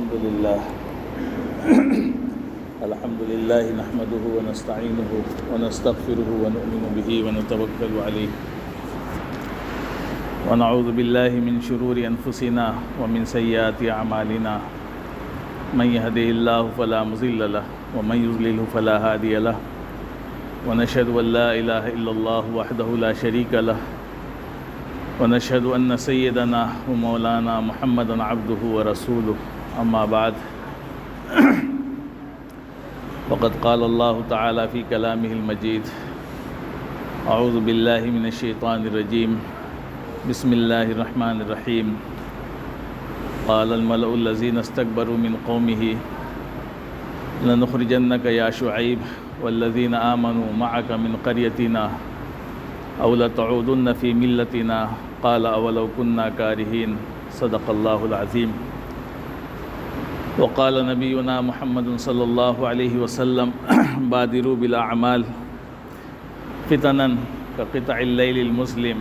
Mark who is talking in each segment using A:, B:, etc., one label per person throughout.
A: الحمد لله نحمده ونستعينه ونستغفره ونؤمن به ونتوكل عليه ونعوذ بالله من شرور أنفسنا ومن سيئات أعمالنا من يهده الله فلا مضل له ومن يضلل فلا هادي له ونشهد أن لا إله إلا الله وحده لا شريك له ونشهد أن سيدنا ومولانا محمدا عبده ورسوله أما بعد وقد قال الله تعالى في كلامه المجيد أعوذ بالله من الشيطان الرجيم بسم الله الرحمن الرحيم قال الملأ الذين استكبروا من قومه لنخرجنك يا شعيب والذين آمنوا معك من قريتنا أو لتعودن في ملتنا قال أولو كنا كارهين صدق الله العظيم وقال نبينا محمد صلى الله عليه وسلم بادروا بالأعمال فتنا كقطع الليل المظلم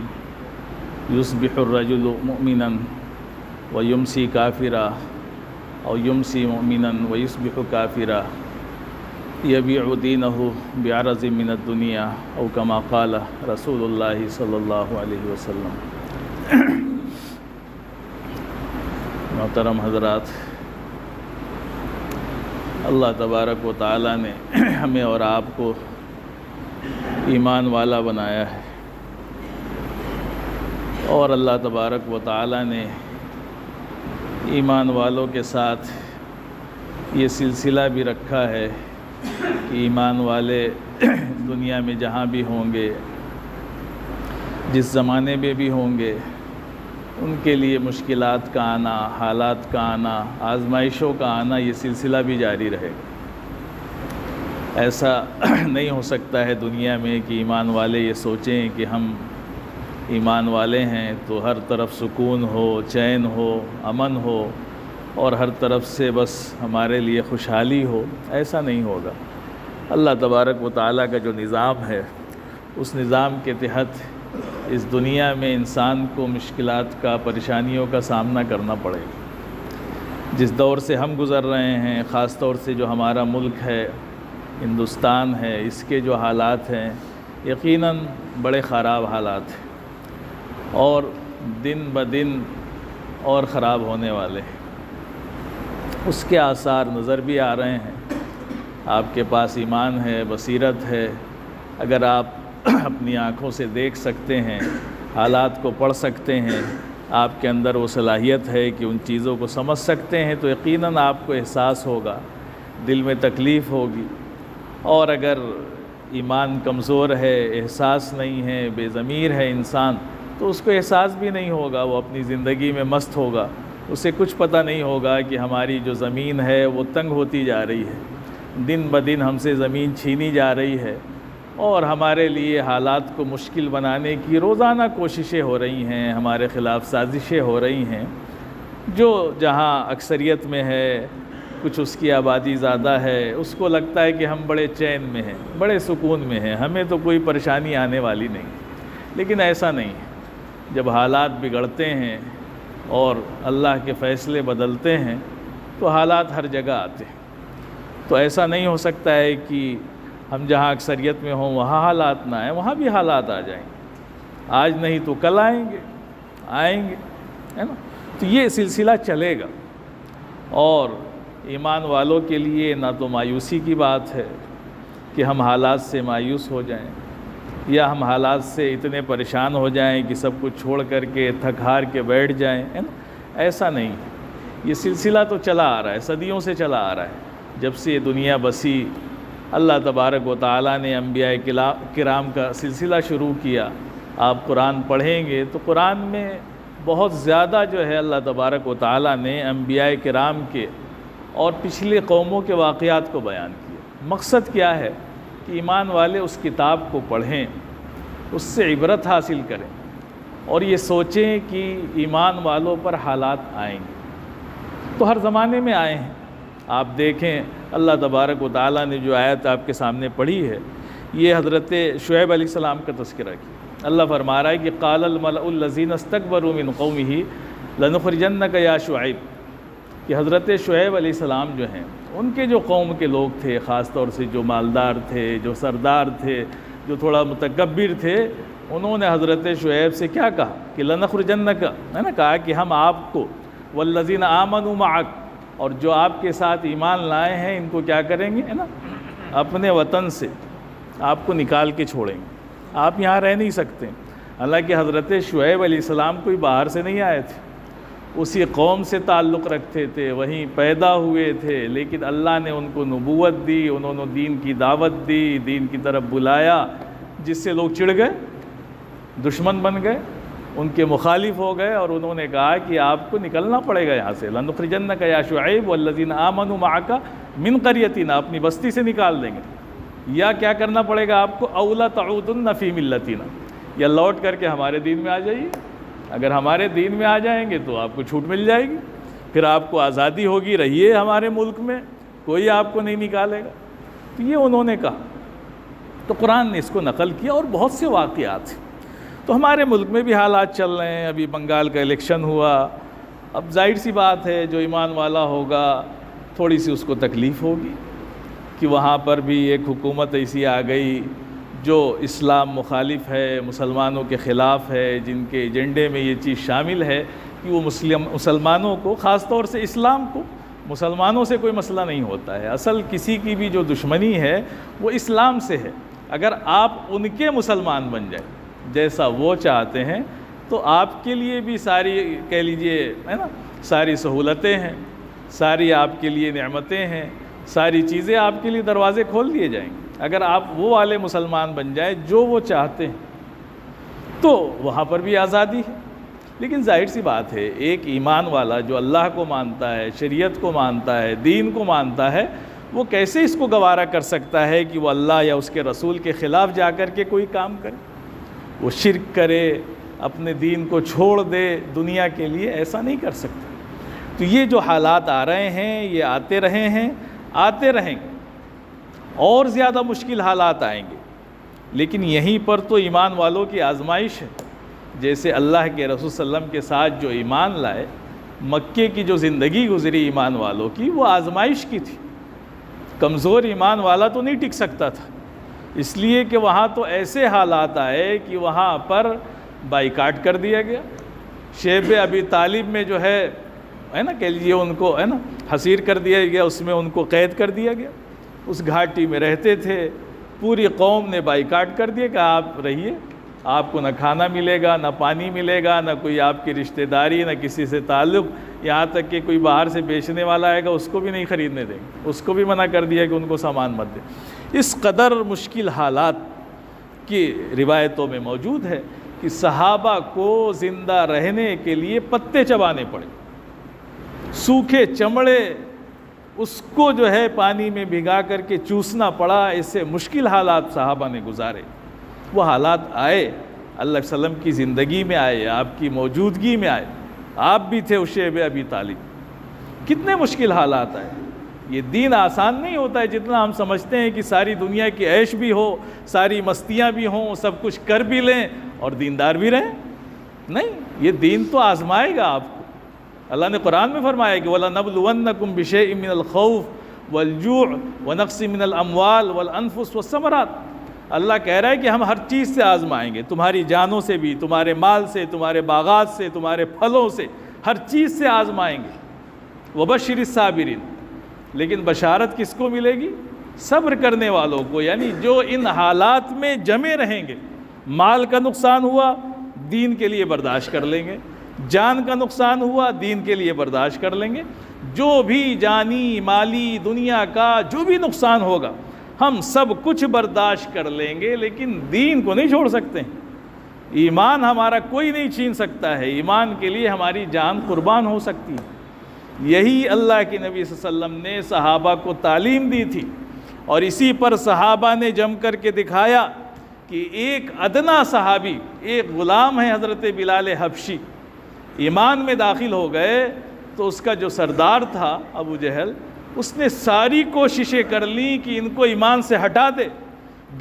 A: يصبح الرجل مؤمنا ويمسي كافرا أو يمسي مؤمنا ويصبح كافرا يبيع دينه بعرض من الدنيا أو كما قال رسول الله صلی اللہ علیہ وسلم۔ محترم حضرات، اللہ تبارک و تعالیٰ نے ہمیں اور آپ کو ایمان والا بنایا ہے، اور اللہ تبارک و تعالیٰ نے ایمان والوں کے ساتھ یہ سلسلہ بھی رکھا ہے کہ ایمان والے دنیا میں جہاں بھی ہوں گے، جس زمانے میں بھی ہوں گے، ان کے لیے مشکلات کا آنا، حالات کا آنا، آزمائشوں کا آنا، یہ سلسلہ بھی جاری رہے گا۔ ایسا نہیں ہو سکتا ہے دنیا میں کہ ایمان والے یہ سوچیں کہ ہم ایمان والے ہیں تو ہر طرف سکون ہو، چین ہو، امن ہو، اور ہر طرف سے بس ہمارے لیے خوشحالی ہو۔ ایسا نہیں ہوگا۔ اللہ تبارک و تعالیٰ کا جو نظام ہے، اس نظام کے تحت اس دنیا میں انسان کو مشکلات کا، پریشانیوں کا سامنا کرنا پڑے گا۔ جس دور سے ہم گزر رہے ہیں، خاص طور سے جو ہمارا ملک ہے، ہندوستان ہے، اس کے جو حالات ہیں یقیناً بڑے خراب حالات ہیں، اور دن بدن اور خراب ہونے والے ہیں۔ اس کے آثار نظر بھی آ رہے ہیں۔ آپ کے پاس ایمان ہے، بصیرت ہے، اگر آپ اپنی آنکھوں سے دیکھ سکتے ہیں، حالات کو پڑھ سکتے ہیں، آپ کے اندر وہ صلاحیت ہے کہ ان چیزوں کو سمجھ سکتے ہیں، تو یقیناً آپ کو احساس ہوگا، دل میں تکلیف ہوگی۔ اور اگر ایمان کمزور ہے، احساس نہیں ہے، بے ضمیر ہے انسان، تو اس کو احساس بھی نہیں ہوگا، وہ اپنی زندگی میں مست ہوگا، اسے کچھ پتہ نہیں ہوگا کہ ہماری جو زمین ہے وہ تنگ ہوتی جا رہی ہے، دن بدن ہم سے زمین چھینی جا رہی ہے، اور ہمارے لیے حالات کو مشکل بنانے کی روزانہ کوششیں ہو رہی ہیں، ہمارے خلاف سازشیں ہو رہی ہیں۔ جو جہاں اکثریت میں ہے، کچھ اس کی آبادی زیادہ ہے، اس کو لگتا ہے کہ ہم بڑے چین میں ہیں، بڑے سکون میں ہیں، ہمیں تو کوئی پریشانی آنے والی نہیں۔ لیکن ایسا نہیں ہے۔ جب حالات بگڑتے ہیں اور اللہ کے فیصلے بدلتے ہیں تو حالات ہر جگہ آتے ہیں۔ تو ایسا نہیں ہو سکتا ہے کہ ہم جہاں اکثریت میں ہوں وہاں حالات نہ آئیں، وہاں بھی حالات آ جائیں گے، آج نہیں تو کل آئیں گے، ہے نا؟ تو یہ سلسلہ چلے گا، اور ایمان والوں کے لیے نہ تو مایوسی کی بات ہے کہ ہم حالات سے مایوس ہو جائیں، یا ہم حالات سے اتنے پریشان ہو جائیں کہ سب کچھ چھوڑ کر کے تھک ہار کے بیٹھ جائیں، ہے نا؟ ایسا نہیں ہے۔ یہ سلسلہ تو چلا آ رہا ہے، صدیوں سے چلا آ رہا ہے۔ جب سے یہ دنیا بسی، اللہ تبارک و تعالیٰ نے انبیاء کرام کا سلسلہ شروع کیا۔ آپ قرآن پڑھیں گے تو قرآن میں بہت زیادہ جو ہے اللہ تبارک و تعالیٰ نے انبیاء کرام کے اور پچھلے قوموں کے واقعات کو بیان کیا۔ مقصد کیا ہے کہ ایمان والے اس کتاب کو پڑھیں، اس سے عبرت حاصل کریں، اور یہ سوچیں کہ ایمان والوں پر حالات آئیں گے، تو ہر زمانے میں آئے ہیں۔ آپ دیکھیں اللہ تبارک و تعالیٰ نے جو آیت آپ کے سامنے پڑھی ہے، یہ حضرت شعیب علیہ السلام کا تذکرہ کیا۔ اللہ فرما رہا ہے کہ قال الملأ الذین استکبروا من قومہ لنخرجنک یا شعیب، کہ حضرت شعیب علیہ السلام جو ہیں ان کے جو قوم کے لوگ تھے، خاص طور سے جو مالدار تھے، جو سردار تھے، جو تھوڑا متکبر تھے، انہوں نے حضرت شعیب سے کیا کہا کہ لنخرجنک، ہے نا، کہا کہ ہم آپ کو والذین آمنوا معک، اور جو آپ کے ساتھ ایمان لائے ہیں ان کو کیا کریں گے، ہے نا، اپنے وطن سے آپ کو نکال کے چھوڑیں گے، آپ یہاں رہ نہیں سکتے۔ حالانکہ حضرت شعیب علیہ السلام کوئی باہر سے نہیں آئے تھے، اسی قوم سے تعلق رکھتے تھے، وہیں پیدا ہوئے تھے، لیکن اللہ نے ان کو نبوت دی، انہوں نے دین کی دعوت دی، دین کی طرف بلایا، جس سے لوگ چڑ گئے، دشمن بن گئے، ان کے مخالف ہو گئے، اور انہوں نے کہا کہ آپ کو نکلنا پڑے گا یہاں سے، لنخرجنک یا شعیب والذین آمنوا معک من قریتنا، اپنی بستی سے نکال دیں گے، یا کیا کرنا پڑے گا آپ کو، او لتعودن فی ملتنا، یا لوٹ کر کے ہمارے دین میں آ جائیے، اگر ہمارے دین میں آ جائیں گے تو آپ کو چھوٹ مل جائے گی، پھر آپ کو آزادی ہوگی، رہیے ہمارے ملک میں، کوئی آپ کو نہیں نکالے گا۔ تو یہ انہوں نے کہا، تو قرآن نے اس کو نقل کیا، اور بہت سے واقعات ہیں۔ تو ہمارے ملک میں بھی حالات چل رہے ہیں، ابھی بنگال کا الیکشن ہوا، اب ظاہر سی بات ہے جو ایمان والا ہوگا تھوڑی سی اس کو تکلیف ہوگی کہ وہاں پر بھی ایک حکومت ایسی آ گئی جو اسلام مخالف ہے، مسلمانوں کے خلاف ہے، جن کے ایجنڈے میں یہ چیز شامل ہے کہ وہ مسلمانوں کو، خاص طور سے اسلام کو، مسلمانوں سے کوئی مسئلہ نہیں ہوتا ہے، اصل کسی کی بھی جو دشمنی ہے وہ اسلام سے ہے۔ اگر آپ ان کے مسلمان بن جائیں جیسا وہ چاہتے ہیں تو آپ کے لیے بھی ساری، کہہ لیجئے، ہے نا، ساری سہولتیں ہیں، ساری آپ کے لیے نعمتیں ہیں، ساری چیزیں آپ کے لیے دروازے کھول دیے جائیں گے۔ اگر آپ وہ والے مسلمان بن جائیں جو وہ چاہتے ہیں تو وہاں پر بھی آزادی ہے۔ لیکن ظاہر سی بات ہے، ایک ایمان والا جو اللہ کو مانتا ہے، شریعت کو مانتا ہے، دین کو مانتا ہے، وہ کیسے اس کو گوارا کر سکتا ہے کہ وہ اللہ یا اس کے رسول کے خلاف جا کر کے کوئی کام کرے، وہ شرک کرے، اپنے دین کو چھوڑ دے دنیا کے لیے؟ ایسا نہیں کر سکتا۔ تو یہ جو حالات آ رہے ہیں، یہ آتے رہے ہیں، آتے رہیں گے، اور زیادہ مشکل حالات آئیں گے، لیکن یہیں پر تو ایمان والوں کی آزمائش ہے۔ جیسے اللہ کے رسول صلی اللہ علیہ وسلم کے ساتھ جو ایمان لائے، مکے کی جو زندگی گزری ایمان والوں کی، وہ آزمائش کی تھی۔ کمزور ایمان والا تو نہیں ٹک سکتا تھا، اس لیے کہ وہاں تو ایسے حالات آئے کہ وہاں پر بائیکاٹ کر دیا گیا۔ شیب ابی طالب میں جو ہے نا، کہہ لیجیے ان کو، ہے نا، حصیر کر دیا گیا، اس میں ان کو قید کر دیا گیا، اس گھاٹی میں رہتے تھے، پوری قوم نے بائیکاٹ کر دیا کہ آپ رہیے، آپ کو نہ کھانا ملے گا، نہ پانی ملے گا، نہ کوئی آپ کی رشتہ داری، نہ کسی سے تعلق، یہاں تک کہ کوئی باہر سے بیچنے والا آئے گا اس کو بھی نہیں خریدنے دیں گے، اس کو بھی منع کر دیا کہ ان کو سامان مت دیں۔ اس قدر مشکل حالات کی روایتوں میں موجود ہے کہ صحابہ کو زندہ رہنے کے لیے پتے چبانے پڑے، سوکھے چمڑے اس کو جو ہے پانی میں بھگا کر کے چوسنا پڑا، اس سے مشکل حالات صحابہ نے گزارے۔ وہ حالات آئے، اللہ علیہ وسلم کی زندگی میں آئے، آپ کی موجودگی میں آئے، آپ بھی تھے اس شیب ابی طالب، کتنے مشکل حالات آئے۔ یہ دین آسان نہیں ہوتا ہے جتنا ہم سمجھتے ہیں کہ ساری دنیا کی عیش بھی ہو، ساری مستیاں بھی ہوں، سب کچھ کر بھی لیں اور دیندار بھی رہیں۔ نہیں، یہ دین تو آزمائے گا آپ کو۔ اللہ نے قرآن میں فرمایا کہ وَلَنَبْلُوَنَّكُمْ بِشَيْءٍ مِّنَ الْخَوْفِ وَالْجُوعِ وَنَقْصٍ مِّنَ الْأَمْوَالِ وَالْأَنفُسِ وَالثَّمَرَاتِ۔ اللہ کہہ رہا ہے کہ ہم ہر چیز سے آزمائیں گے، تمہاری جانوں سے بھی، تمہارے مال سے، تمہارے باغات سے، تمہارے پھلوں سے، ہر چیز سے آزمائیں گے۔ وَبَشِّرِ الصَّابِرِينَ، لیکن بشارت کس کو ملے گی؟ صبر کرنے والوں کو، یعنی جو ان حالات میں جمے رہیں گے۔ مال کا نقصان ہوا، دین کے لیے برداشت کر لیں گے، جان کا نقصان ہوا، دین کے لیے برداشت کر لیں گے، جو بھی جانی مالی دنیا کا جو بھی نقصان ہوگا ہم سب کچھ برداشت کر لیں گے، لیکن دین کو نہیں چھوڑ سکتے ہیں۔ ایمان ہمارا کوئی نہیں چھین سکتا ہے، ایمان کے لیے ہماری جان قربان ہو سکتی ہے۔ یہی اللہ کے نبی صلی اللہ علیہ وسلم نے صحابہ کو تعلیم دی تھی، اور اسی پر صحابہ نے جم کر کے دکھایا کہ ایک ادنا صحابی، ایک غلام ہے حضرت بلال حبشی، ایمان میں داخل ہو گئے تو اس کا جو سردار تھا ابو جہل، اس نے ساری کوششیں کر لیں کہ ان کو ایمان سے ہٹا دے۔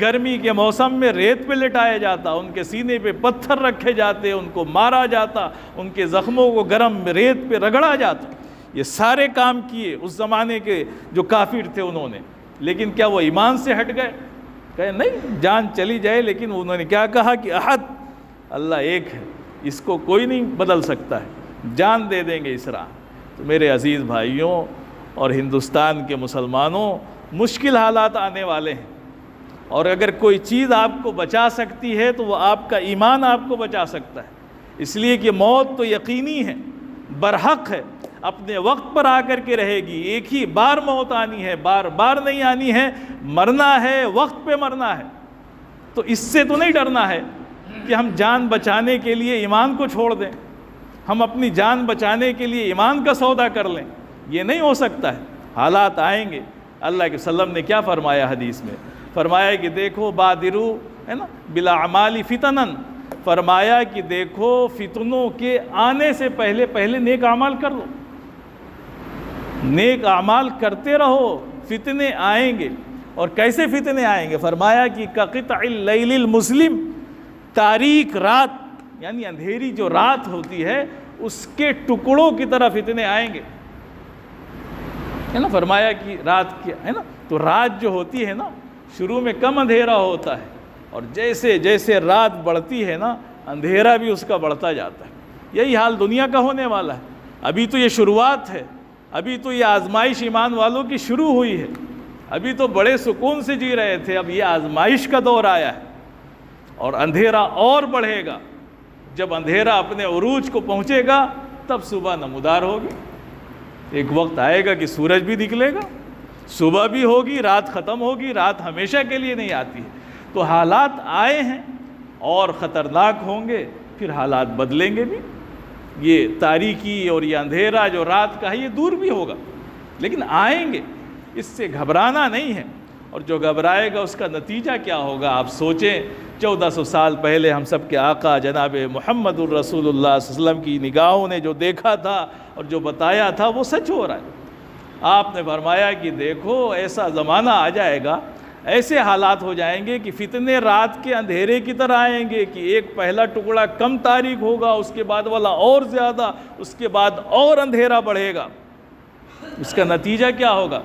A: گرمی کے موسم میں ریت پہ لٹایا جاتا، ان کے سینے پہ پتھر رکھے جاتے، ان کو مارا جاتا، ان کے زخموں کو گرم ریت پہ رگڑا جاتا، یہ سارے کام کیے اس زمانے کے جو کافر تھے انہوں نے، لیکن کیا وہ ایمان سے ہٹ گئے؟ کہے نہیں، جان چلی جائے لیکن انہوں نے کیا کہا کہ احد، اللہ ایک ہے، اس کو کوئی نہیں بدل سکتا ہے، جان دے دیں گے اس راہ۔ تو میرے عزیز بھائیوں اور ہندوستان کے مسلمانوں، مشکل حالات آنے والے ہیں، اور اگر کوئی چیز آپ کو بچا سکتی ہے تو وہ آپ کا ایمان آپ کو بچا سکتا ہے، اس لیے کہ موت تو یقینی ہے، برحق ہے، اپنے وقت پر آ کر کے رہے گی، ایک ہی بار موت آنی ہے، بار بار نہیں آنی ہے، مرنا ہے، وقت پہ مرنا ہے۔ تو اس سے تو نہیں ڈرنا ہے کہ ہم جان بچانے کے لیے ایمان کو چھوڑ دیں، ہم اپنی جان بچانے کے لیے ایمان کا سودا کر لیں، یہ نہیں ہو سکتا ہے۔ حالات آئیں گے۔ اللہ کے وسلم نے کیا فرمایا حدیث میں؟ فرمایا کہ دیکھو بادرو ہے نا بالاعمال فتنن، فرمایا کہ دیکھو فتنوں کے آنے سے پہلے پہلے نیک اعمال کر لو، نیک اعمال کرتے رہو، فتنے آئیں گے۔ اور کیسے فتنے آئیں گے؟ فرمایا کہ کقطع اللیل المظلم، تاریک رات یعنی اندھیری جو رات ہوتی ہے اس کے ٹکڑوں کی طرح فتنے آئیں گے، ہے نا۔ فرمایا کہ رات کے ہے نا، تو رات جو ہوتی ہے نا شروع میں کم اندھیرا ہوتا ہے، اور جیسے جیسے رات بڑھتی ہے نا اندھیرا بھی اس کا بڑھتا جاتا ہے۔ یہی حال دنیا کا ہونے والا ہے۔ ابھی تو یہ شروعات ہے، ابھی تو یہ آزمائش ایمان والوں کی شروع ہوئی ہے، ابھی تو بڑے سکون سے جی رہے تھے، اب یہ آزمائش کا دور آیا ہے، اور اندھیرا اور بڑھے گا۔ جب اندھیرا اپنے عروج کو پہنچے گا تب صبح نمودار ہوگی۔ ایک وقت آئے گا کہ سورج بھی نکلے گا، صبح بھی ہوگی، رات ختم ہوگی۔ رات ہمیشہ کے لیے نہیں آتی ہے۔ تو حالات آئے ہیں اور خطرناک ہوں گے، پھر حالات بدلیں گے بھی۔ یہ تاریکی اور یہ اندھیرا جو رات کا ہے یہ دور بھی ہوگا، لیکن آئیں گے، اس سے گھبرانا نہیں ہے۔ اور جو گھبرائے گا اس کا نتیجہ کیا ہوگا؟ آپ سوچیں، 1400 سال پہلے ہم سب کے آقا جناب محمد الرسول اللہ صلی اللہ علیہ وسلم کی نگاہوں نے جو دیکھا تھا اور جو بتایا تھا وہ سچ ہو رہا ہے۔ آپ نے فرمایا کہ دیکھو ایسا زمانہ آ جائے گا، ایسے حالات ہو جائیں گے کہ فتنے رات کے اندھیرے کی طرح آئیں گے، کہ ایک پہلا ٹکڑا کم تاریک ہوگا، اس کے بعد والا اور زیادہ، اس کے بعد اور اندھیرا بڑھے گا۔ اس کا نتیجہ کیا ہوگا؟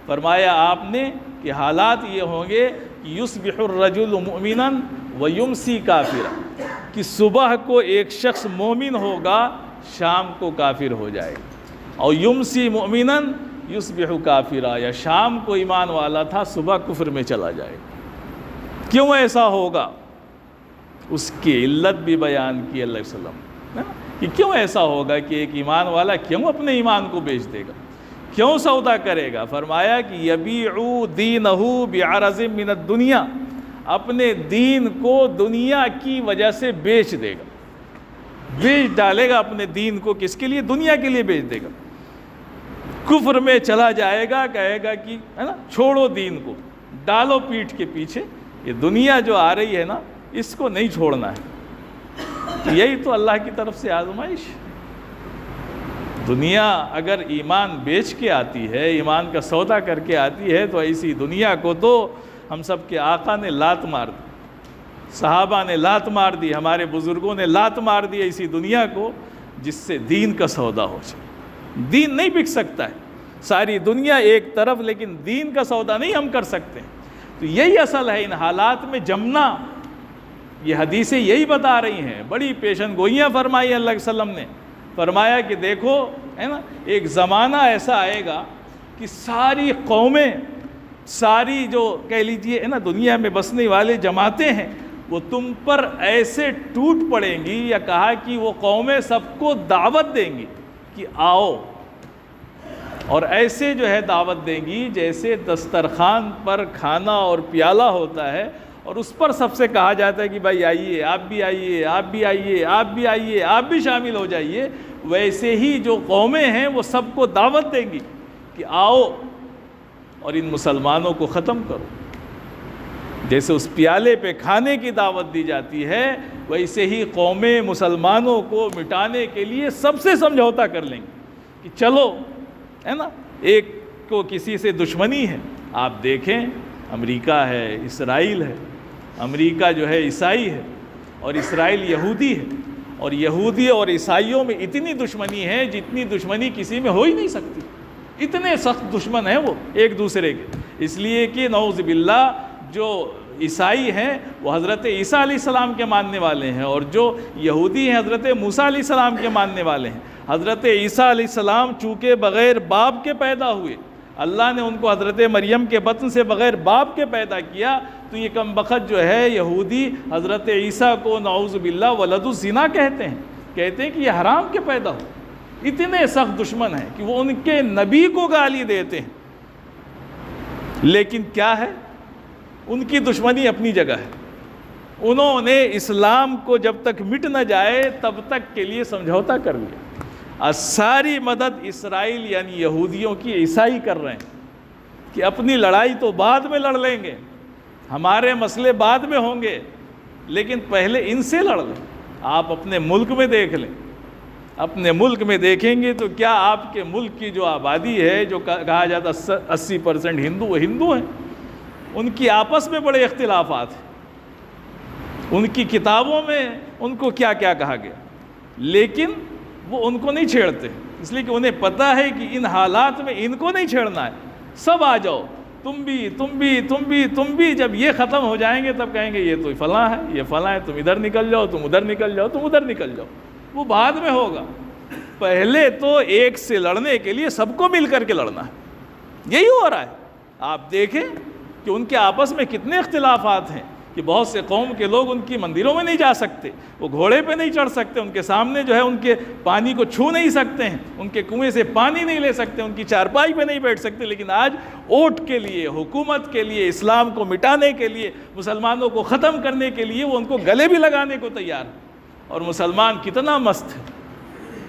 A: فرمایا آپ نے کہ حالات یہ ہوں گے کہ یصبح الرجل مؤمنا ویمسی کافرا، کہ صبح کو ایک شخص مومن ہوگا، شام کو کافر ہو جائے گا، اور یمسی مؤمنا یصبح کافرا، یا شام کو ایمان والا تھا صبح کفر میں چلا جائے گا۔ کیوں ایسا ہوگا؟ اس کی علت بھی بیان کی اللہ علیہ وسلم، کہ کیوں ایسا ہوگا کہ ایک ایمان والا کیوں اپنے ایمان کو بیچ دے گا، کیوں سودا کرے گا؟ فرمایا کہ یبیع دینہ بعرض من الدنیا، اپنے دین کو دنیا کی وجہ سے بیچ دے گا، بیچ ڈالے گا اپنے دین کو۔ کس کے لیے؟ دنیا کے لیے بیچ دے گا۔ کفر میں چلا جائے گا، کہے گا کہ ہے نا چھوڑو دین کو، ڈالو پیٹھ کے پیچھے، یہ دنیا جو آ رہی ہے نا اس کو نہیں چھوڑنا ہے۔ یہی تو اللہ کی طرف سے آزمائش۔ دنیا اگر ایمان بیچ کے آتی ہے، ایمان کا سودا کر کے آتی ہے، تو ایسی دنیا کو تو ہم سب کے آقا نے لات مار دی، صحابہ نے لات مار دی، ہمارے بزرگوں نے لات مار دی ایسی دنیا کو جس سے دین کا سودا ہو جائے۔ دین نہیں بک سکتا ہے، ساری دنیا ایک طرف، لیکن دین کا سودا نہیں ہم کر سکتے۔ تو یہی اصل ہے ان حالات میں جمنا۔ یہ حدیثیں یہی بتا رہی ہیں، بڑی پیشن گوئیاں فرمائی اللہ کے وسلم نے۔ فرمایا کہ دیکھو ہے نا ایک زمانہ ایسا آئے گا کہ ساری قومیں، ساری جو کہہ لیجئے ہے نا دنیا میں بسنے والے جماعتیں ہیں، وہ تم پر ایسے ٹوٹ پڑیں گی، یا کہا کہ وہ قومیں سب کو دعوت دیں گی کہ آؤ، اور ایسے جو ہے دعوت دیں گی جیسے دسترخوان پر کھانا اور پیالہ ہوتا ہے، اور اس پر سب سے کہا جاتا ہے کہ بھائی آئیے، آپ بھی آئیے، آپ بھی آئیے، آپ بھی آئیے، آپ بھی شامل ہو جائیے۔ ویسے ہی جو قومیں ہیں وہ سب کو دعوت دیں گی کہ آؤ اور ان مسلمانوں کو ختم کرو۔ جیسے اس پیالے پہ کھانے کی دعوت دی جاتی ہے، ویسے ہی قومیں مسلمانوں کو مٹانے کے لیے سب سے سمجھوتا کر لیں گے کہ چلو ہے نا، ایک کو کسی سے دشمنی ہے۔ آپ دیکھیں امریکہ ہے، اسرائیل ہے، امریکہ جو ہے عیسائی ہے اور اسرائیل یہودی ہے، اور یہودی اور عیسائیوں میں اتنی دشمنی ہے جتنی دشمنی کسی میں ہو ہی نہیں سکتی، اتنے سخت دشمن ہیں وہ ایک دوسرے کے، اس لیے کہ نعوذ باللہ جو عیسائی ہیں وہ حضرت عیسیٰ علیہ السلام کے ماننے والے ہیں، اور جو یہودی ہیں حضرت موسیٰ علیہ السلام کے ماننے والے ہیں۔ حضرت عیسیٰ علیہ السلام چونکہ بغیر باپ کے پیدا ہوئے، اللہ نے ان کو حضرت مریم کے بطن سے بغیر باپ کے پیدا کیا، تو یہ کم بخت جو ہے یہودی حضرت عیسیٰ کو نعوذ باللہ ولد الزنا کہتے ہیں کہ یہ حرام کے پیدا ہو۔ اتنے سخت دشمن ہیں کہ وہ ان کے نبی کو گالی دیتے ہیں، لیکن کیا ہے، ان کی دشمنی اپنی جگہ ہے۔ انہوں نے اسلام کو جب تک مٹ نہ جائے تب تک کے لیے سمجھوتا کر لیا۔ ساری مدد اسرائیل یعنی یہودیوں کی عیسائی کر رہے ہیں کہ اپنی لڑائی تو بعد میں لڑ لیں گے، ہمارے مسئلے بعد میں ہوں گے، لیکن پہلے ان سے لڑ لیں۔ آپ اپنے ملک میں دیکھ لیں، اپنے ملک میں دیکھیں گے تو کیا آپ کے ملک کی جو آبادی ہے، جو کہا جاتا 80% ہندو، وہ ہندو ہیں، ان کی آپس میں بڑے اختلافات ہیں، ان کی کتابوں میں ان کو کیا کیا کہا گیا، لیکن وہ ان کو نہیں چھیڑتے، اس لیے کہ انہیں پتہ ہے کہ ان حالات میں ان کو نہیں چھیڑنا ہے، سب آ جاؤ، تم بھی، جب یہ ختم ہو جائیں گے تب کہیں گے یہ تو فلاں ہے، یہ فلاں ہے، تم ادھر نکل جاؤ، تم ادھر نکل جاؤ، تم ادھر نکل جاؤ، وہ بعد میں ہوگا۔ پہلے تو ایک سے لڑنے کے لیے سب کو مل کر کے لڑنا ہے، یہی ہو رہا ہے۔ آپ دیکھیں کہ ان کے آپس میں کتنے اختلافات ہیں کہ بہت سے قوم کے لوگ ان کی مندروں میں نہیں جا سکتے، وہ گھوڑے پہ نہیں چڑھ سکتے، ان کے سامنے جو ہے ان کے پانی کو چھو نہیں سکتے ہیں، ان کے کنویں سے پانی نہیں لے سکتے، ان کی چارپائی پہ نہیں بیٹھ سکتے، لیکن آج ووٹ کے لیے، حکومت کے لیے، اسلام کو مٹانے کے لیے، مسلمانوں کو ختم کرنے کے لیے وہ ان کو گلے بھی لگانے کو تیار ہے۔ اور مسلمان کتنا مست ہے،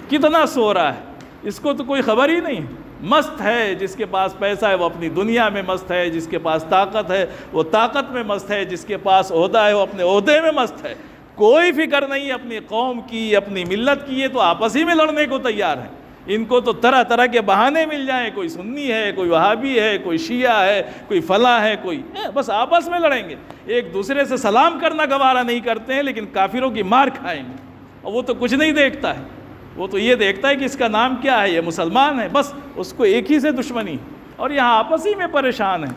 A: کتنا سو رہا ہے، اس کو تو کوئی خبر ہی نہیں ہے۔ مست ہے جس کے پاس پیسہ ہے وہ اپنی دنیا میں مست ہے، جس کے پاس طاقت ہے وہ طاقت میں مست ہے، جس کے پاس عہدہ ہے وہ اپنے عہدے میں مست ہے، کوئی فکر نہیں اپنی قوم کی، اپنی ملت کی، یہ تو آپس ہی میں لڑنے کو تیار ہے۔ ان کو تو طرح طرح کے بہانے مل جائیں، کوئی سنی ہے، کوئی وہابی ہے، کوئی شیعہ ہے، کوئی فلاں ہے، کوئی بس آپس میں لڑیں گے، ایک دوسرے سے سلام کرنا گوارا نہیں کرتے ہیں، لیکن کافروں کی مار کھائیں گے، اور وہ تو کچھ نہیں دیکھتا ہے، وہ تو یہ دیکھتا ہے کہ اس کا نام کیا ہے، یہ مسلمان ہے، بس اس کو ایک ہی سے دشمنی، اور یہاں آپس ہی میں پریشان ہیں،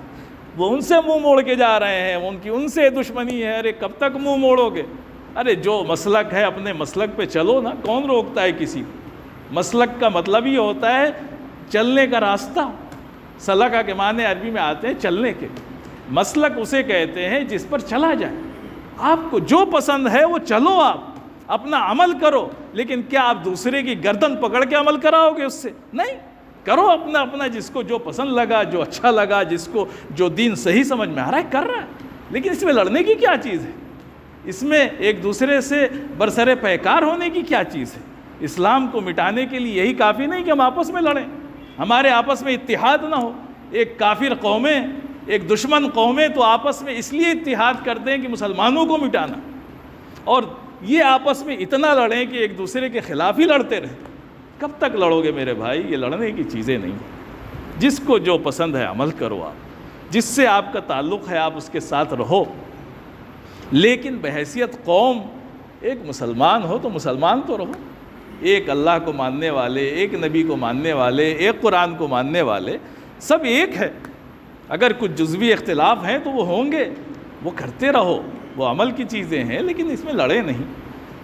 A: وہ ان سے منہ موڑ کے جا رہے ہیں، ان کی ان سے دشمنی ہے۔ ارے کب تک منہ موڑو گے؟ ارے جو مسلک ہے اپنے مسلک پہ چلو نا، کون روکتا ہے کسی کو؟ مسلک کا مطلب یہ ہوتا ہے چلنے کا راستہ، سلکہ کے معنی عربی میں آتے ہیں چلنے کے، مسلک اسے کہتے ہیں جس پر چلا جائے، آپ کو جو پسند ہے وہ چلو، آپ اپنا عمل کرو، لیکن کیا آپ دوسرے کی گردن پکڑ کے عمل کراؤ گے؟ اس سے نہیں، کرو اپنا جس کو جو پسند لگا، جو اچھا لگا، جس کو جو دین صحیح سمجھ میں آ رہا ہے کر رہا ہے، لیکن اس میں لڑنے کی کیا چیز ہے؟ اس میں ایک دوسرے سے برسر پیکار ہونے کی کیا چیز ہے؟ اسلام کو مٹانے کے لیے یہی کافی نہیں کہ ہم آپس میں لڑیں، ہمارے آپس میں اتحاد نہ ہو، ایک کافر قومیں، ایک دشمن قومیں تو آپس میں اس لیے اتحاد کرتے ہیں کہ مسلمانوں کو مٹانا، اور یہ آپس میں اتنا لڑیں کہ ایک دوسرے کے خلاف ہی لڑتے رہیں۔ کب تک لڑو گے میرے بھائی؟ یہ لڑنے کی چیزیں نہیں ہیں، جس کو جو پسند ہے عمل کرو، آپ جس سے آپ کا تعلق ہے آپ اس کے ساتھ رہو، لیکن بحیثیت قوم ایک مسلمان ہو تو مسلمان تو رہو، ایک اللہ کو ماننے والے، ایک نبی کو ماننے والے، ایک قرآن کو ماننے والے، سب ایک ہے۔ اگر کچھ جزوی اختلاف ہیں تو وہ ہوں گے، وہ کرتے رہو، وہ عمل کی چیزیں ہیں، لیکن اس میں لڑے نہیں،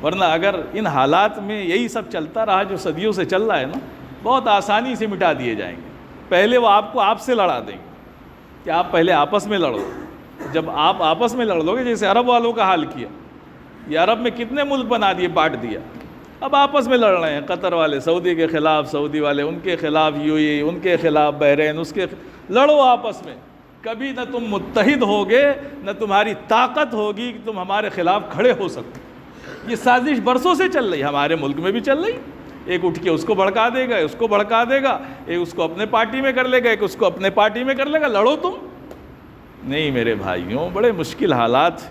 A: ورنہ اگر ان حالات میں یہی سب چلتا رہا جو صدیوں سے چل رہا ہے نا، بہت آسانی سے مٹا دیے جائیں گے۔ پہلے وہ آپ کو آپ سے لڑا دیں گے کہ آپ پہلے آپس میں لڑو، جب آپ آپس میں لڑ لو گے، جیسے عرب والوں کا حال کیا، یہ عرب میں کتنے ملک بنا دیے، بانٹ دیا، اب آپس میں لڑ رہے ہیں، قطر والے سعودی کے خلاف، سعودی والے ان کے خلاف، UAE ان کے خلاف، بحرین اس کے، لڑو آپس میں، کبھی نہ تم متحد ہوگے، نہ تمہاری طاقت ہوگی کہ تم ہمارے خلاف کھڑے ہو سکو۔ یہ سازش برسوں سے چل رہی، ہمارے ملک میں بھی چل رہی، ایک اٹھ کے اس کو بھڑکا دے گا، اس کو بھڑکا دے گا، ایک اس کو اپنے پارٹی میں کر لے گا، ایک اس کو اپنے پارٹی میں کر لے گا، لڑو تم۔ نہیں میرے بھائیوں، بڑے مشکل حالات،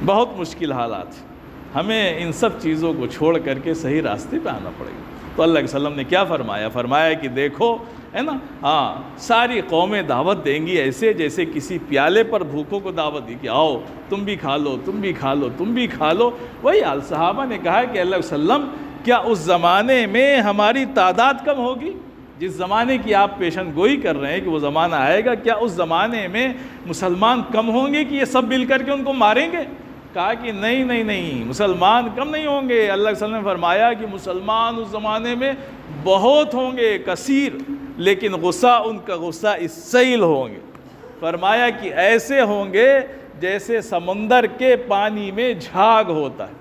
A: بہت مشکل حالات، ہمیں ان سب چیزوں کو چھوڑ کر کے صحیح راستے پہ آنا پڑے گا۔ تو اللہ کے وسلم نے کیا فرمایا؟ فرمایا کہ دیکھو ہے نا، ساری قومیں دعوت دیں گی ایسے جیسے کسی پیالے پر بھوکوں کو دعوت دی کہ آؤ تم بھی کھا لو، تم بھی کھا لو، تم بھی کھا لو۔ وہی حال صحابہ نے کہا کہ اللہ علیہ وسلم کیا اس زمانے میں ہماری تعداد کم ہوگی؟ جس زمانے کی آپ پیشن گوئی کر رہے ہیں کہ وہ زمانہ آئے گا، کیا اس زمانے میں مسلمان کم ہوں گے کہ یہ سب مل کر کے ان کو ماریں گے؟ کہا کہ نہیں نہیں نہیں، مسلمان کم نہیں ہوں گے۔ اللہ کے وسلم نے فرمایا کہ مسلمان اس زمانے میں بہت ہوں گے، کثیر، لیکن غصہ ان کا غصہ السیل ہوں گے۔ فرمایا کہ ایسے ہوں گے جیسے سمندر کے پانی میں جھاگ ہوتا ہے۔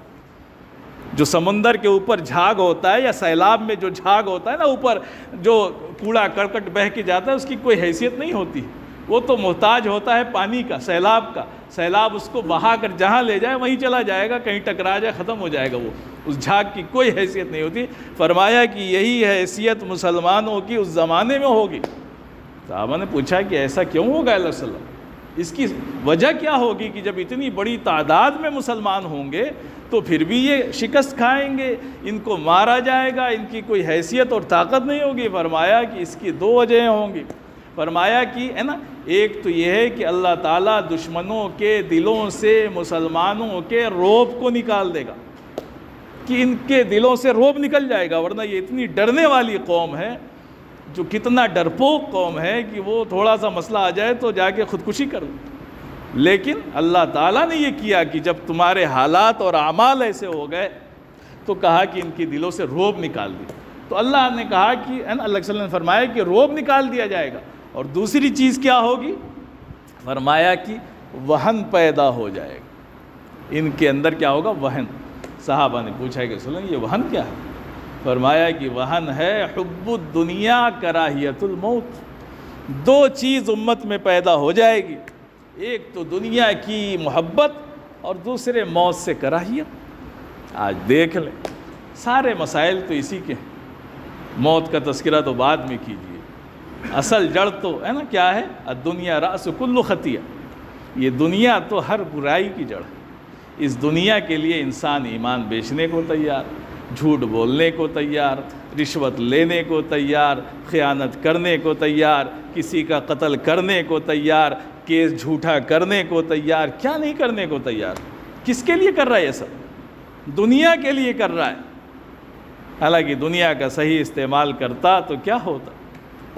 A: جو سمندر کے اوپر جھاگ ہوتا ہے یا سیلاب میں جو جھاگ ہوتا ہے نا، اوپر جو کوڑا کرکٹ بہہ کے جاتا ہے، اس کی کوئی حیثیت نہیں ہوتی، وہ تو محتاج ہوتا ہے پانی کا، سیلاب کا۔ سیلاب اس کو بہا کر جہاں لے جائے وہیں چلا جائے گا، کہیں ٹکرا جائے ختم ہو جائے گا، وہ اس جھاگ کی کوئی حیثیت نہیں ہوتی۔ فرمایا کہ یہی حیثیت مسلمانوں کی اس زمانے میں ہوگی۔ صحابہ نے پوچھا کہ ایسا کیوں ہوگا اللہ صلی اللہ علیہ وسلم؟ اس کی وجہ کیا ہوگی کہ جب اتنی بڑی تعداد میں مسلمان ہوں گے تو پھر بھی یہ شکست کھائیں گے، ان کو مارا جائے گا، ان کی کوئی حیثیت اور طاقت نہیں ہوگی؟ فرمایا کہ اس کی دو وجہیں ہوں گی۔ فرمایا کہ ہے نا، ایک تو یہ ہے کہ اللہ تعالیٰ دشمنوں کے دلوں سے مسلمانوں کے رعب کو نکال دے گا، کہ ان کے دلوں سے رعب نکل جائے گا، ورنہ یہ اتنی ڈرنے والی قوم ہے، جو کتنا ڈرپوک قوم ہے کہ وہ تھوڑا سا مسئلہ آ جائے تو جا کے خودکشی کر لے۔ لیکن اللہ تعالیٰ نے یہ کیا کہ جب تمہارے حالات اور اعمال ایسے ہو گئے تو کہا کہ ان کے دلوں سے رعب نکال دی۔ تو اللہ نے کہا کہ اللہ کے وسلم نے فرمایا کہ رعب نکال دیا جائے گا۔ اور دوسری چیز کیا ہوگی؟ فرمایا کہ وہن پیدا ہو جائے گا، ان کے اندر کیا ہوگا؟ وہن۔ صحابہ نے پوچھا کہ رسول اللہ یہ وہن کیا ہے؟ فرمایا کہ وہن ہے حب الدنیا کراہیت الموت۔ دو چیز امت میں پیدا ہو جائے گی، ایک تو دنیا کی محبت اور دوسرے موت سے کراہیت۔ آج دیکھ لیں سارے مسائل تو اسی کے ہیں، موت کا تذکرہ تو بعد میں کیجیے، اصل جڑ تو ہے نا کیا ہے؟ الدنیا رأس کل خطیہ، یہ دنیا تو ہر برائی کی جڑ ہے۔ اس دنیا کے لیے انسان ایمان بیچنے کو تیار، جھوٹ بولنے کو تیار، رشوت لینے کو تیار، خیانت کرنے کو تیار، کسی کا قتل کرنے کو تیار، کیس جھوٹا کرنے کو تیار، کیا نہیں کرنے کو تیار۔ کس کے لیے کر رہا ہے یہ سب؟ دنیا کے لیے کر رہا ہے۔ حالانکہ دنیا کا صحیح استعمال کرتا تو کیا ہوتا؟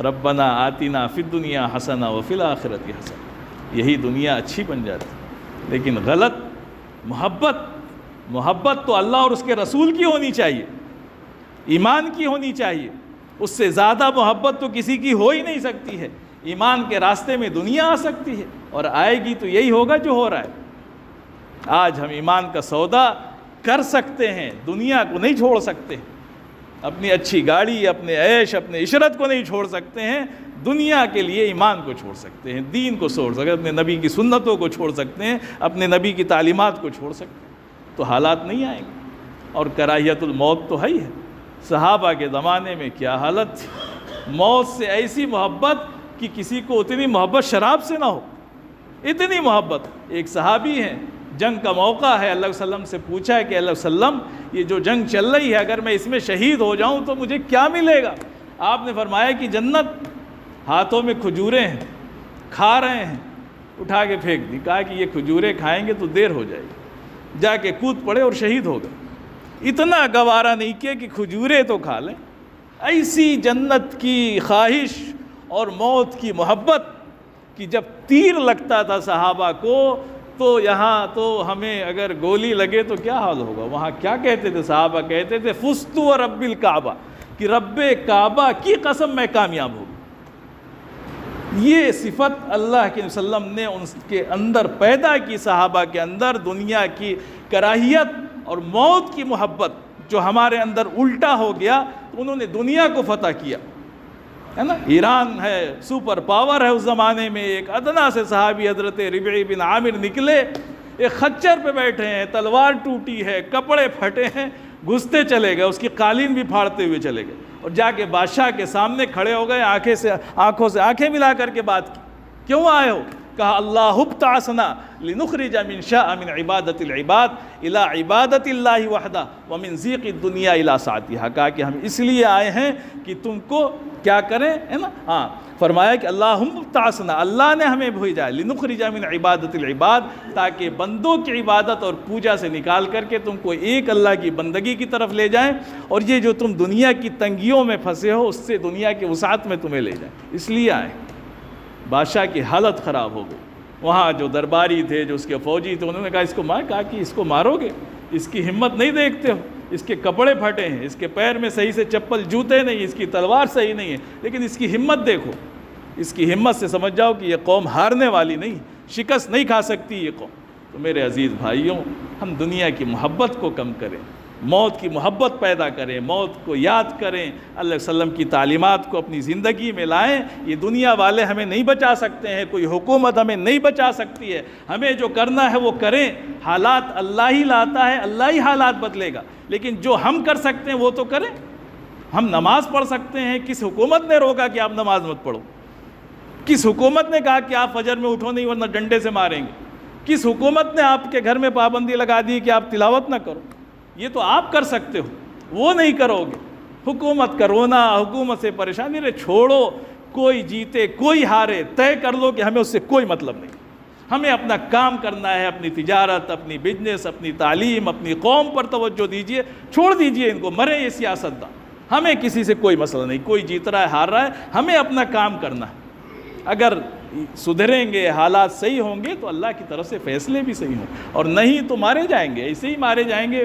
A: ربنا آتنا فی الدنیا حسنہ وفی الآخرۃ حسنہ، یہی دنیا اچھی بن جاتی۔ لیکن غلط محبت تو اللہ اور اس کے رسول کی ہونی چاہیے، ایمان کی ہونی چاہیے، اس سے زیادہ محبت تو کسی کی ہو ہی نہیں سکتی ہے۔ ایمان کے راستے میں دنیا آ سکتی ہے اور آئے گی تو یہی ہوگا جو ہو رہا ہے۔ آج ہم ایمان کا سودا کر سکتے ہیں، دنیا کو نہیں چھوڑ سکتے، اپنی اچھی گاڑی، اپنے عیش، اپنے عشرت کو نہیں چھوڑ سکتے ہیں، دنیا کے لیے ایمان کو چھوڑ سکتے ہیں، دین کو چھوڑ سکتے ہیں، اپنے نبی کی سنتوں کو چھوڑ سکتے ہیں، اپنے نبی کی تعلیمات کو چھوڑ سکتے ہیں۔ تو حالات نہیں آئیں گے، اور کراہیت الموت تو ہے ہی ہے۔ صحابہ کے زمانے میں کیا حالت تھی، موت سے ایسی محبت کہ کسی کو اتنی محبت شراب سے نہ ہو، اتنی محبت۔ ایک صحابی ہیں، جنگ کا موقع ہے، اللہ علیہ وسلم سے پوچھا ہے کہ اللہ علیہ وسلم یہ جو جنگ چل رہی ہے اگر میں اس میں شہید ہو جاؤں تو مجھے کیا ملے گا؟ آپ نے فرمایا کہ جنت، ہاتھوں میں کھجوریں ہیں، کھا رہے ہیں، اٹھا کے پھینک دی۔ کہا کہ یہ کھجوریں کھائیں گے تو دیر ہو جائے گی، جا کے کود پڑے اور شہید ہو گئے۔ اتنا گوارا نہیں کیا کہ کھجوریں تو کھا لیں۔ ایسی جنت کی خواہش اور موت کی محبت کہ جب تیر لگتا تھا صحابہ کو تو یہاں تو ہمیں اگر گولی لگے تو کیا حال ہوگا، وہاں کیا کہتے تھے صحابہ؟ کہتے تھے فزت ورب الکعبہ، کہ رب کعبہ کی قسم میں کامیاب ہوں۔ یہ صفت اللہ کے وسلم نے ان کے اندر پیدا کی، صحابہ کے اندر دنیا کی کراہیت اور موت کی محبت جو ہمارے اندر الٹا ہو گیا، انہوں نے دنیا کو فتح کیا ہے نا۔ ایران ہے، سپر پاور ہے اس زمانے میں، ایک ادنا سے صحابی حضرت ربعی بن عامر نکلے، ایک خچر پہ بیٹھے ہیں، تلوار ٹوٹی ہے، کپڑے پھٹے ہیں، گھستے چلے گئے، اس کی قالین بھی پھاڑتے ہوئے چلے گئے، اور جا کے بادشاہ کے سامنے کھڑے ہو گئے، آنکھوں سے آنکھیں ملا کر کے بات کی۔ کیوں آئے ہو؟ کہا اللہ ابتعثنا لنخرج من شاء من عبادت العباد الى عبادت اللہ وحدہ ومن ضیق الدنیا الى سعتها، کہا کہ ہم اس لیے آئے ہیں کہ تم کو کیا کریں، ہے نا، فرمایا کہ اللہم ابتعثنا، اللہ نے ہمیں بھیجا لنخرج من عبادت العباد، تاکہ بندوں کی عبادت اور پوجا سے نکال کر کے تم کو ایک اللہ کی بندگی کی طرف لے جائیں، اور یہ جو تم دنیا کی تنگیوں میں پھنسے ہو اس سے دنیا کی وسعت میں تمہیں لے جائیں، اس لیے آئے۔ بادشاہ کی حالت خراب ہو گئی، وہاں جو درباری تھے، جو اس کے فوجی تھے، انہوں نے کہا اس کو مار، کہا کہ اس کو مارو گے، اس کی ہمت نہیں دیکھتے ہو، اس کے کپڑے پھٹے ہیں، اس کے پیر میں صحیح سے چپل جوتے نہیں، اس کی تلوار صحیح نہیں ہے، لیکن اس کی ہمت دیکھو، اس کی ہمت سے سمجھ جاؤ کہ یہ قوم ہارنے والی نہیں، شکست نہیں کھا سکتی یہ قوم۔ تو میرے عزیز بھائیوں، ہم دنیا کی محبت کو کم کریں، موت کی محبت پیدا کریں، موت کو یاد کریں، اللہ علیہ وسلم کی تعلیمات کو اپنی زندگی میں لائیں۔ یہ دنیا والے ہمیں نہیں بچا سکتے ہیں، کوئی حکومت ہمیں نہیں بچا سکتی ہے، ہمیں جو کرنا ہے وہ کریں، حالات اللہ ہی لاتا ہے، اللہ ہی حالات بدلے گا، لیکن جو ہم کر سکتے ہیں وہ تو کریں۔ ہم نماز پڑھ سکتے ہیں، کس حکومت نے روکا کہ آپ نماز مت پڑھو؟ کس حکومت نے کہا کہ آپ فجر میں اٹھو نہیں ورنہ ڈنڈے سے ماریں گے؟ کس حکومت نے آپ کے گھر میں پابندی لگا دی کہ آپ تلاوت نہ کرو؟ یہ تو آپ کر سکتے ہو، وہ نہیں کرو گے۔ حکومت کا رونا، حکومت سے پریشانی، رے چھوڑو، کوئی جیتے کوئی ہارے، طے کر لو کہ ہمیں اس سے کوئی مطلب نہیں، ہمیں اپنا کام کرنا ہے، اپنی تجارت، اپنی بزنس، اپنی تعلیم، اپنی قوم پر توجہ دیجئے، چھوڑ دیجئے ان کو، مرے یہ سیاست داں، ہمیں کسی سے کوئی مسئلہ نہیں، کوئی جیت رہا ہے ہار رہا ہے، ہمیں اپنا کام کرنا ہے۔ اگر سدھریں گے، حالات صحیح ہوں گے تو اللہ کی طرف سے فیصلے بھی صحیح ہوں، اور نہیں تو مارے جائیں گے، ایسے ہی مارے جائیں گے،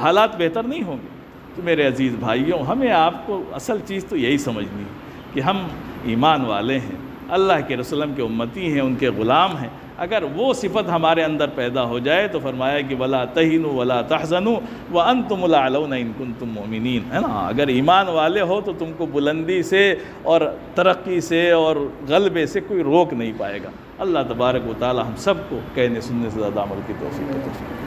A: حالات بہتر نہیں ہوں گے۔ تو میرے عزیز بھائیوں، ہمیں آپ کو اصل چیز تو یہی سمجھنی ہے کہ ہم ایمان والے ہیں، اللہ کے رسول کے امتی ہیں، ان کے غلام ہیں۔ اگر وہ صفت ہمارے اندر پیدا ہو جائے تو فرمایا کہ وَلَا تَهِنُوا وَلَا تَحْزَنُوا وَأَنْتُمُ الْأَعْلَوْنَ إِن كُنتُم مُؤْمِنِينَ، ہے نا، اگر ایمان والے ہو تو تم کو بلندی سے اور ترقی سے اور غلبے سے کوئی روک نہیں پائے گا۔ اللہ تبارک و تعالی ہم سب کو کہنے سننے سے زیادہ عمل کی توفیق عطا فرمائے۔